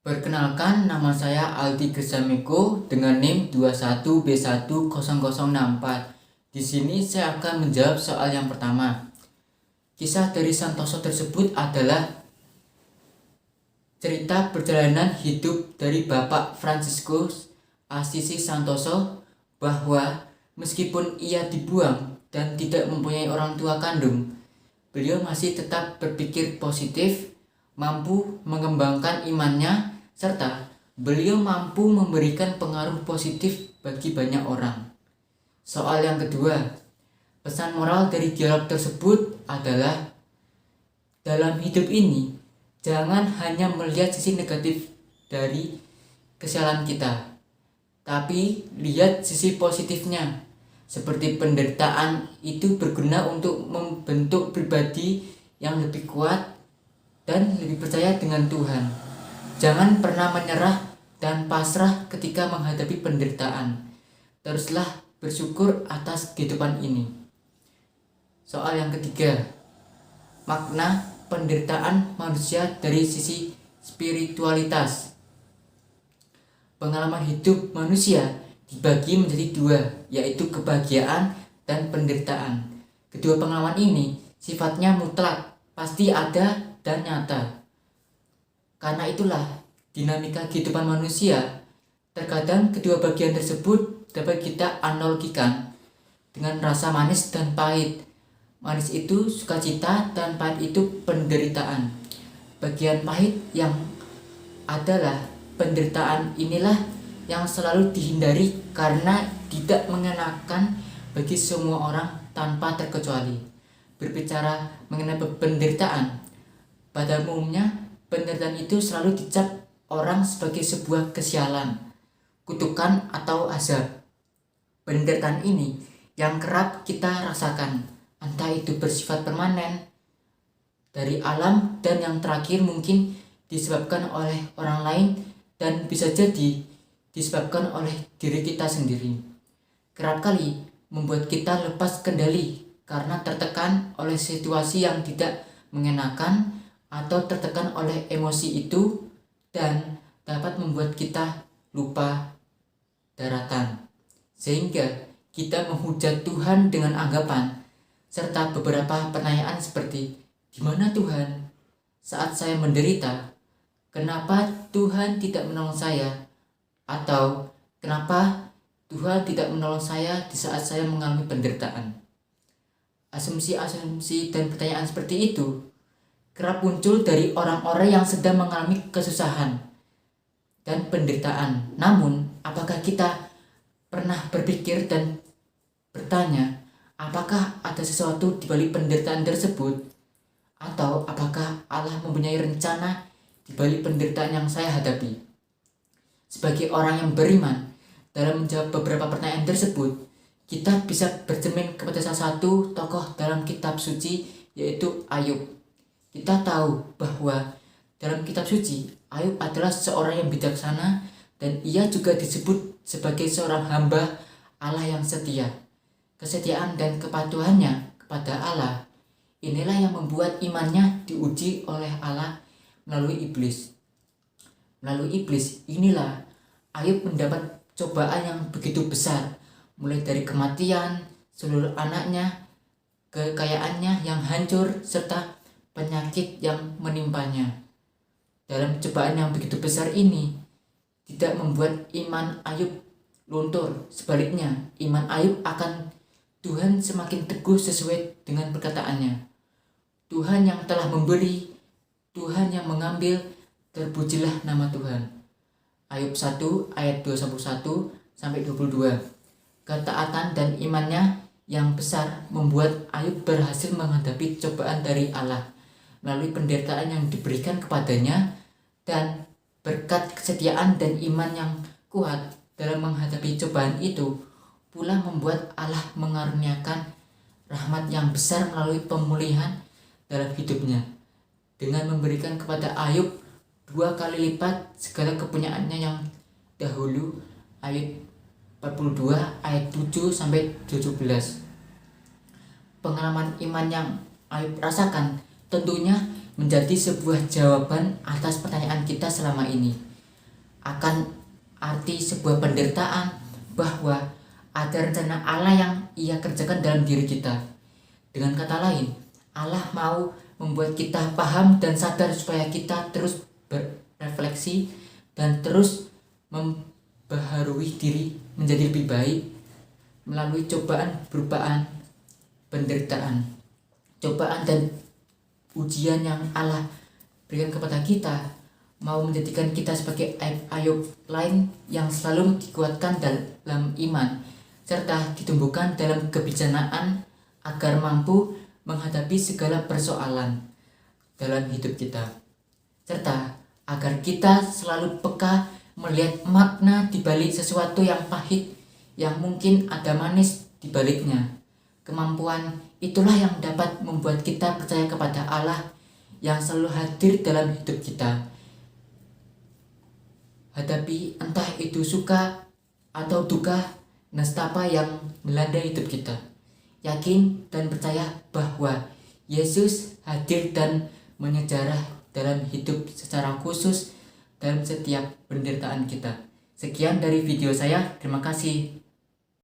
Perkenalkan, nama saya Aldi Gesamiko dengan NIM 21B10064. Di sini saya akan menjawab soal yang pertama. Kisah dari Santoso tersebut adalah cerita perjalanan hidup dari Bapak Franciscus Assisi Santoso, bahwa meskipun ia dibuang dan tidak mempunyai orang tua kandung, beliau masih tetap berpikir positif, mampu mengembangkan imannya, serta beliau mampu memberikan pengaruh positif bagi banyak orang. Soal yang kedua, pesan moral dari dialog tersebut adalah dalam hidup ini jangan hanya melihat sisi negatif dari kesalahan kita, tapi lihat sisi positifnya. Seperti penderitaan itu berguna untuk membentuk pribadi yang lebih kuat dan lebih percaya dengan Tuhan. Jangan pernah menyerah dan pasrah ketika menghadapi penderitaan. Teruslah bersyukur atas kehidupan ini. Soal yang ketiga, makna penderitaan manusia dari sisi spiritualitas. Pengalaman hidup manusia dibagi menjadi dua, yaitu kebahagiaan dan penderitaan. Kedua pengalaman ini sifatnya mutlak, pasti ada dan nyata. Karena itulah dinamika kehidupan manusia. Terkadang kedua bagian tersebut dapat kita analogikan dengan rasa manis dan pahit. Manis itu sukacita dan pahit itu penderitaan. Bagian pahit yang adalah penderitaan inilah yang selalu dihindari karena tidak mengenakan bagi semua orang tanpa terkecuali. Berbicara mengenai penderitaan, pada umumnya penderitaan itu selalu dicap orang sebagai sebuah kesialan, kutukan atau azab. Penderitaan ini yang kerap kita rasakan, entah itu bersifat permanen dari alam dan yang terakhir mungkin disebabkan oleh orang lain dan bisa jadi disebabkan oleh diri kita sendiri. Kerap kali membuat kita lepas kendali karena tertekan oleh situasi yang tidak mengenakan atau tertekan oleh emosi itu, dan dapat membuat kita lupa daratan, sehingga kita menghujat Tuhan dengan anggapan serta beberapa pertanyaan seperti, di mana Tuhan saat saya menderita? Kenapa Tuhan tidak menolong saya? Atau kenapa Tuhan tidak menolong saya di saat saya mengalami penderitaan? Asumsi-asumsi dan pertanyaan seperti itu kerap muncul dari orang-orang yang sedang mengalami kesusahan dan penderitaan. Namun, apakah kita pernah berpikir dan bertanya, apakah ada sesuatu di balik penderitaan tersebut? Atau apakah Allah mempunyai rencana di balik penderitaan yang saya hadapi? Sebagai orang yang beriman, dalam menjawab beberapa pertanyaan tersebut, kita bisa bercermin kepada salah satu tokoh dalam kitab suci, yaitu Ayub. Kita tahu bahwa dalam kitab suci, Ayub adalah seorang yang bijaksana dan ia juga disebut sebagai seorang hamba Allah yang setia. Kesetiaan dan kepatuhannya kepada Allah, inilah yang membuat imannya diuji oleh Allah melalui iblis. Melalui iblis inilah Ayub mendapat cobaan yang begitu besar, mulai dari kematian seluruh anaknya, kekayaannya yang hancur, serta penyakit yang menimpanya. Dalam cobaan yang begitu besar ini tidak membuat iman Ayub luntur. Sebaliknya, iman Ayub akan Tuhan semakin teguh sesuai dengan perkataannya. Tuhan yang telah memberi, Tuhan yang mengambil, terpujilah nama Tuhan. Ayub 1 ayat 21 sampai 22. Ketaatan dan imannya yang besar membuat Ayub berhasil menghadapi cobaan dari Allah melalui penderitaan yang diberikan kepadanya, dan berkat kesetiaan dan iman yang kuat dalam menghadapi cobaan itu pula membuat Allah mengaruniakan rahmat yang besar melalui pemulihan dalam hidupnya dengan memberikan kepada Ayub 2 kali lipat segala kepunyaannya yang dahulu. Ayat 42 ayat 7 sampai 17. Pengalaman iman yang Ayub rasakan tentunya menjadi sebuah jawaban atas pertanyaan kita selama ini. akan arti sebuah penderitaan, bahwa ada rencana Allah yang Ia kerjakan dalam diri kita. Dengan kata lain, Allah mau membuat kita paham dan sadar supaya kita terus berefleksi dan terus membaharui diri menjadi lebih baik melalui cobaan berupaan penderitaan. Cobaan dan ujian yang Allah berikan kepada kita mau menjadikan kita sebagai Ayub lain yang selalu dikuatkan dalam iman serta ditumbuhkan dalam kebijaksanaan agar mampu menghadapi segala persoalan dalam hidup kita, serta agar kita selalu peka melihat makna di balik sesuatu yang pahit yang mungkin ada manis di baliknya. Kemampuan itulah yang dapat membuat kita percaya kepada Allah yang selalu hadir dalam hidup kita. Hadapi entah itu suka atau duka, nestapa yang melanda hidup kita. Yakin dan percaya bahwa Yesus hadir dan menyejarah dalam hidup secara khusus dalam setiap penderitaan kita. Sekian dari video saya, terima kasih.